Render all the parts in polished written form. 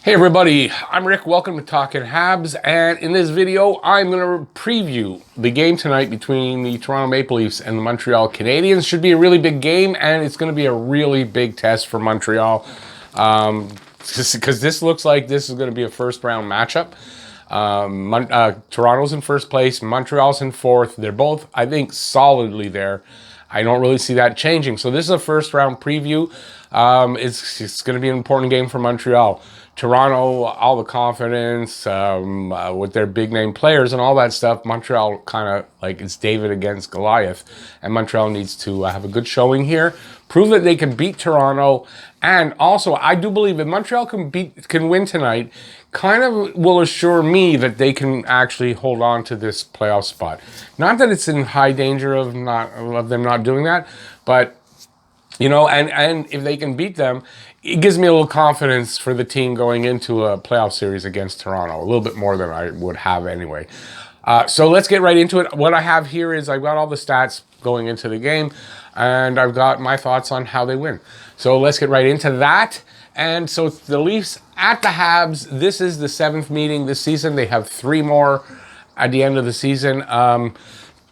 Hey everybody, I'm Rick. Welcome to Talking Habs, and in this video, I'm going to preview the game tonight between the Toronto Maple Leafs and the Montreal Canadiens. Should be a really big game, and it's going to be a really big test for Montreal, because this looks like this is going to be a first-round matchup. Toronto's in first place, Montreal's in fourth. They're both, I think, solidly there. I don't really see that changing. So this is a first-round preview. It's going to be an important game for Montreal. Toronto, all the confidence with their big name players and all that stuff. Montreal kind of like it's David against Goliath, and Montreal needs to have a good showing here, prove that they can beat Toronto, and also I do believe if Montreal can win tonight, kind of will assure me that they can actually hold on to this playoff spot. Not that it's in high danger of them not doing that, but you know, and if they can beat them, it gives me a little confidence for the team going into a playoff series against Toronto, a little bit more than I would have anyway. So let's get right into it. What I have here is I've got all the stats going into the game, and I've got my thoughts on how they win. So let's get right into that. And so the Leafs at the Habs. This is the 7th meeting this season. They have 3 more at the end of the season.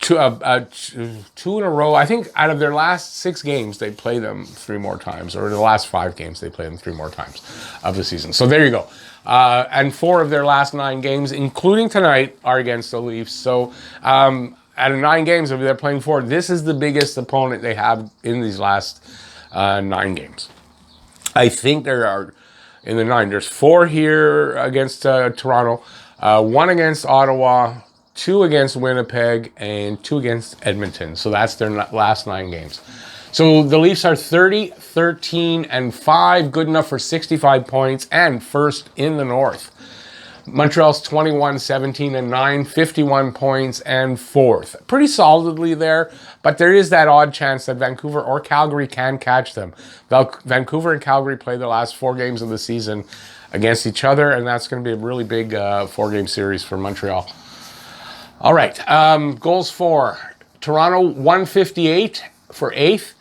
Two in a row. I think out of their last 6 games, they play them 3 more times, or the last 5 games, they play them 3 more times of the season. So there you go. And 4 of their last 9 games, including tonight, are against the Leafs. So out of 9 games, if they're playing 4, this is the biggest opponent they have in these last 9 games. I think there are, in the 9, there's 4 here against Toronto, 1 against Ottawa, 2 against Winnipeg, and 2 against Edmonton. So that's their last 9 games. So the Leafs are 30, 13, and 5, good enough for 65 points, and first in the North. Montreal's 21, 17, and 9, 51 points, and 4th. Pretty solidly there, but there is that odd chance that Vancouver or Calgary can catch them. Vancouver and Calgary play the last 4 games of the season against each other, and that's going to be a really big 4-game series for Montreal. All right, goals for Toronto, 158 for 8th.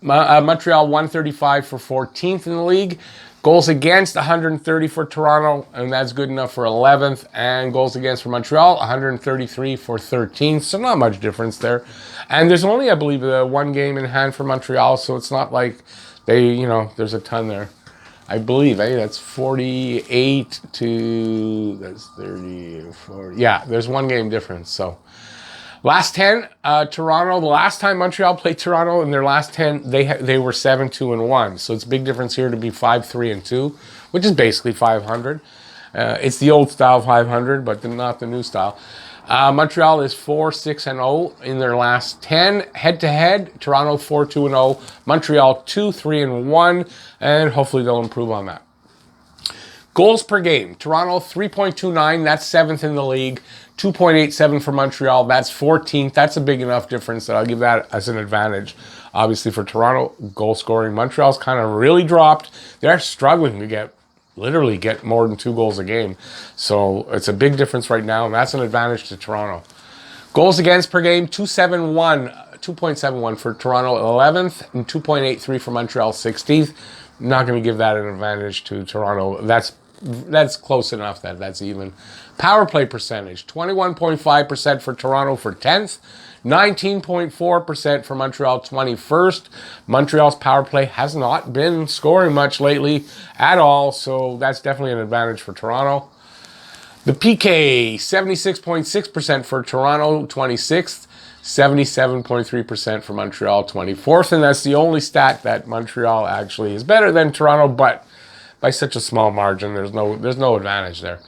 Montreal, 135 for 14th in the league. Goals against, 130 for Toronto, and that's good enough for 11th. And goals against for Montreal, 133 for 13th, so not much difference there. And there's only, I believe, 1 game in hand for Montreal, so it's not like there's a ton there. I believe, that's 48 to, that's 30, 40. Yeah, there's 1 game difference. So last 10, Toronto, the last time Montreal played Toronto in their last 10, they were 7-2-1. So it's a big difference here to be 5-3-2, which is basically 500. It's the old style 500, but not the new style. Montreal is 4-6-0 in their last 10. Head-to-head, Toronto 4-2-0, Montreal 2-3-1, and hopefully they'll improve on that. Goals per game, Toronto 3.29, that's 7th in the league. 2.87 for Montreal, that's 14th. That's a big enough difference that I'll give that as an advantage. Obviously for Toronto, goal scoring, Montreal's kind of really dropped. They're struggling to literally get more than 2 goals a game. So it's a big difference right now, and that's an advantage to Toronto. Goals against per game, 2.71 for Toronto, 11th, and 2.83 for Montreal, 16th. Not going to give that an advantage to Toronto. That's close enough that that's even. Power play percentage, 21.5% for Toronto for 10th, 19.4% for Montreal, 21st. Montreal's power play has not been scoring much lately at all, so that's definitely an advantage for Toronto. The PK, 76.6% for Toronto, 26th, 77.3% for Montreal, 24th, and that's the only stat that Montreal actually is better than Toronto, but by such a small margin, there's no advantage there.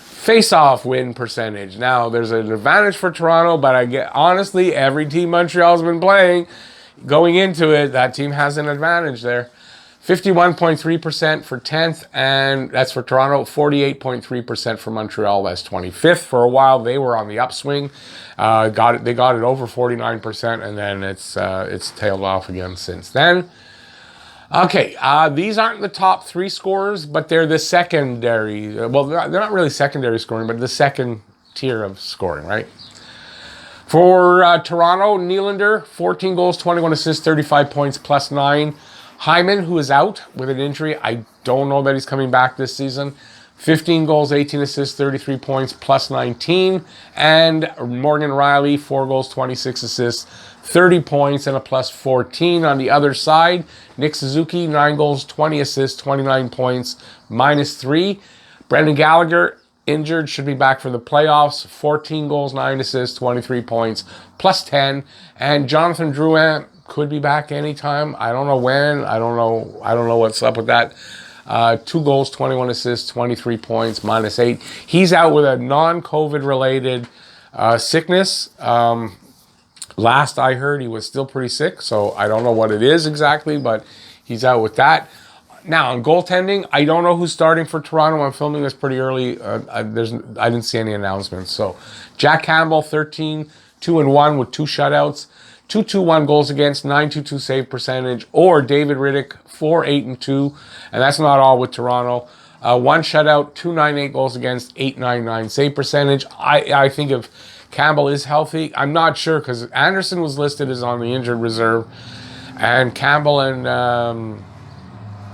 Face-off win percentage. Now, there's an advantage for Toronto, but honestly, every team Montreal's been playing, going into it, that team has an advantage there. 51.3% for 10th, and that's for Toronto. 48.3% for Montreal. That's 25th. For a while, they were on the upswing. They got it over 49%, and then it's tailed off again since then. Okay, these aren't the top 3 scorers, but they're the secondary. Well, they're not really secondary scoring, but the second tier of scoring, right? For Toronto, Nylander, 14 goals, 21 assists, 35 points, plus 9. Hyman, who is out with an injury, I don't know that he's coming back this season. 15 goals, 18 assists, 33 points, plus 19. And Morgan Riley, 4 goals, 26 assists, 30 points, and a plus 14. On the other side, Nick Suzuki, 9 goals, 20 assists, 29 points, minus 3. Brendan Gallagher, injured, should be back for the playoffs. 14 goals, 9 assists, 23 points, plus 10. And Jonathan Drouin could be back anytime. I don't know when. I don't know what's up with that. 2 goals, 21 assists, 23 points, minus 8. He's out with a non-COVID related sickness. Last I heard, he was still pretty sick, so I don't know what it is exactly, but he's out with that. Now, on goaltending, I don't know who's starting for Toronto. I'm filming this pretty early. I didn't see any announcements. So, Jack Campbell, 13-2-1 with 2 shutouts. 2-2-1 goals against, 9.22 save percentage, or David Riddick, 4-8-2, and that's not all with Toronto. 1 shutout, 2.98 goals against, 8.99 save percentage. I think if Campbell is healthy, I'm not sure because Anderson was listed as on the injured reserve, and Campbell and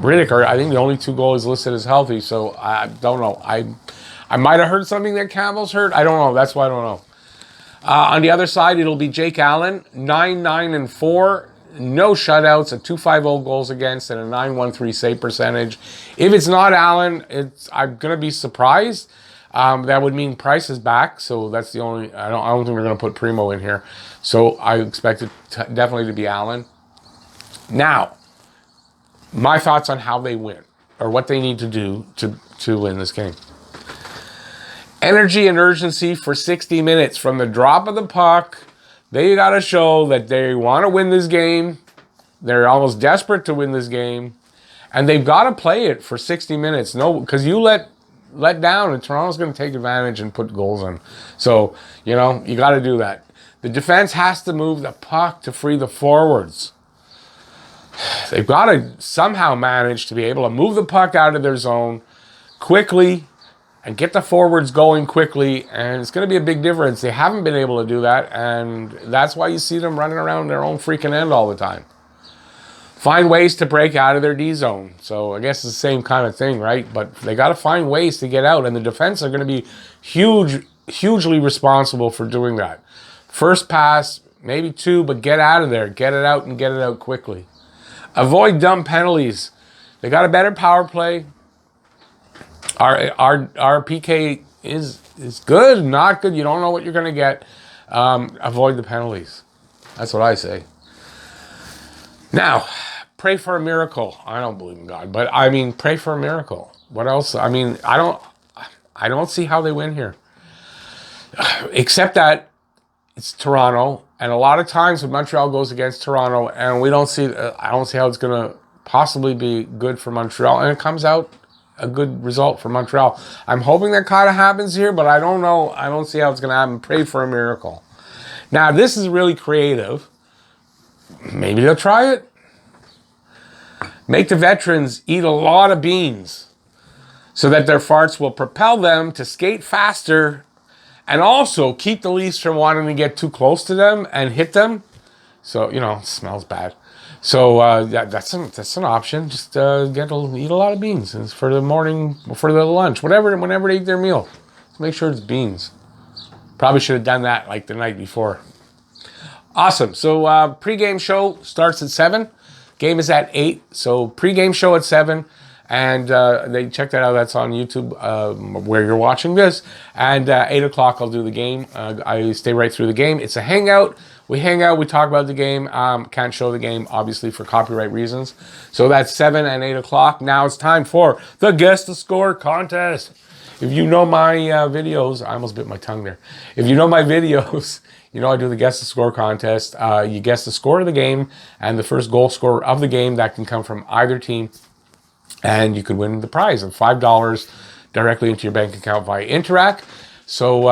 Riddick are, I think, the only 2 goalies listed as healthy. So I don't know. I might have heard something that Campbell's hurt. I don't know. That's why I don't know. On the other side, it'll be Jake Allen, 9-9-4, no shutouts, a 2.50 goals against, and a 9.13 save percentage. If it's not Allen, I'm gonna be surprised. That would mean Price is back, so that's the only. I don't think we're gonna put Primo in here. So I expect it definitely to be Allen. Now, my thoughts on how they win or what they need to do to win this game. Energy and urgency for 60 minutes from the drop of the puck. They got to show that they want to win this game. They're almost desperate to win this game. And they've got to play it for 60 minutes. No, because you let down and Toronto's going to take advantage and put goals in. So, you got to do that. The defense has to move the puck to free the forwards. They've got to somehow manage to be able to move the puck out of their zone quickly and get the forwards going quickly, and it's going to be a big difference. They haven't been able to do that, and that's why you see them running around their own freaking end all the time. Find ways to break out of their D zone. So I guess it's the same kind of thing, right? But they got to find ways to get out, and the defense are going to be hugely responsible for doing that. First pass, maybe 2, but get out of there. Get it out and get it out quickly. Avoid dumb penalties. They got a better power play. Our PK is good, not good. You don't know what you're going to get. Avoid the penalties. That's what I say. Now, pray for a miracle. I don't believe in God, but I mean, pray for a miracle. What else? I mean, I don't see how they win here, except that it's Toronto, and a lot of times when Montreal goes against Toronto, and I don't see how it's going to possibly be good for Montreal, and it comes out a good result for Montreal. I'm hoping that kind of happens here, but I don't know. I don't see how it's going to happen. Pray for a miracle. Now, this is really creative. Maybe they'll try it. Make the veterans eat a lot of beans so that their farts will propel them to skate faster and also keep the Leafs from wanting to get too close to them and hit them. So, it smells bad. So that's an option. Just eat a lot of beans. It's for the morning, for the lunch, whenever they eat their meal. Just make sure it's beans. Probably should have done that like the night before. Awesome. So pregame show starts at 7. Game is at 8. So pregame show at 7. And they check that out. That's on YouTube where you're watching this. And 8 o'clock I'll do the game. I stay right through the game. It's a hangout. We hang out, we talk about the game. Can't show the game, obviously, for copyright reasons. So that's 7 and 8 o'clock. Now it's time for the Guess the Score contest. If you know my videos, I almost bit my tongue there. If you know my videos, I do the Guess the Score contest. You guess the score of the game and the first goal scorer of the game. That can come from either team. And you could win the prize of $5 directly into your bank account via Interac. So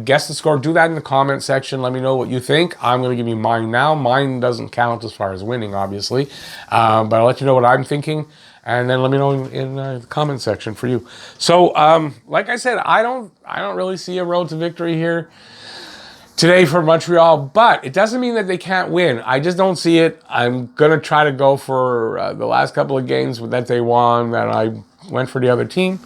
guess the score. Do that in the comment section. Let me know what you think. I'm going to give you mine now. Mine doesn't count as far as winning, obviously. But I'll let you know what I'm thinking. And then let me know in the comment section for you. So like I said, I don't really see a road to victory here. today for Montreal, but it doesn't mean that they can't win. I just don't see it. I'm going to try to go for the last couple of games that they won, that I went for the other team.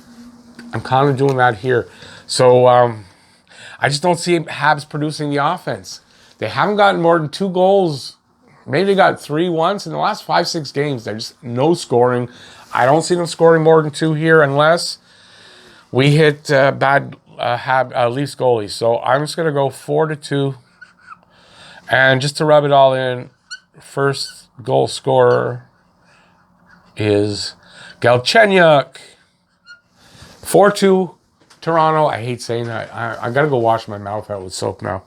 I'm kind of doing that here. So I just don't see Habs producing the offense. They haven't gotten more than 2 goals. Maybe they got 3 once in the last 5-6 games. There's no scoring. I don't see them scoring more than 2 here unless we hit bad Leafs goalies. So I'm just going to go 4-2. And just to rub it all in, first goal scorer is Galchenyuk. 4-2 Toronto. I hate saying that. I got to go wash my mouth out with soap now.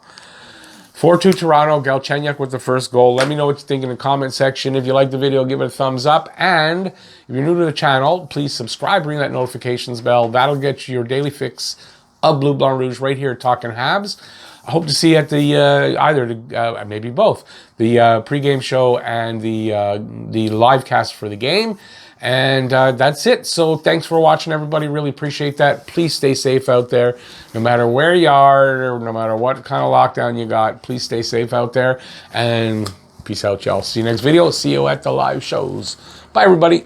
4-2 Toronto. Galchenyuk with the first goal. Let me know what you think in the comment section. If you like the video, give it a thumbs up. And if you're new to the channel, please subscribe, ring that notifications bell. That'll get you your daily fix of Blue Blanc Rouge right here at Talking Habs. I hope to see you at the maybe both, the pregame show and the live cast for the game. And that's it. So thanks for watching, everybody. Really appreciate that. Please stay safe out there. No matter where you are, or no matter what kind of lockdown you got, please stay safe out there. And peace out, y'all. See you next video. See you at the live shows. Bye, everybody.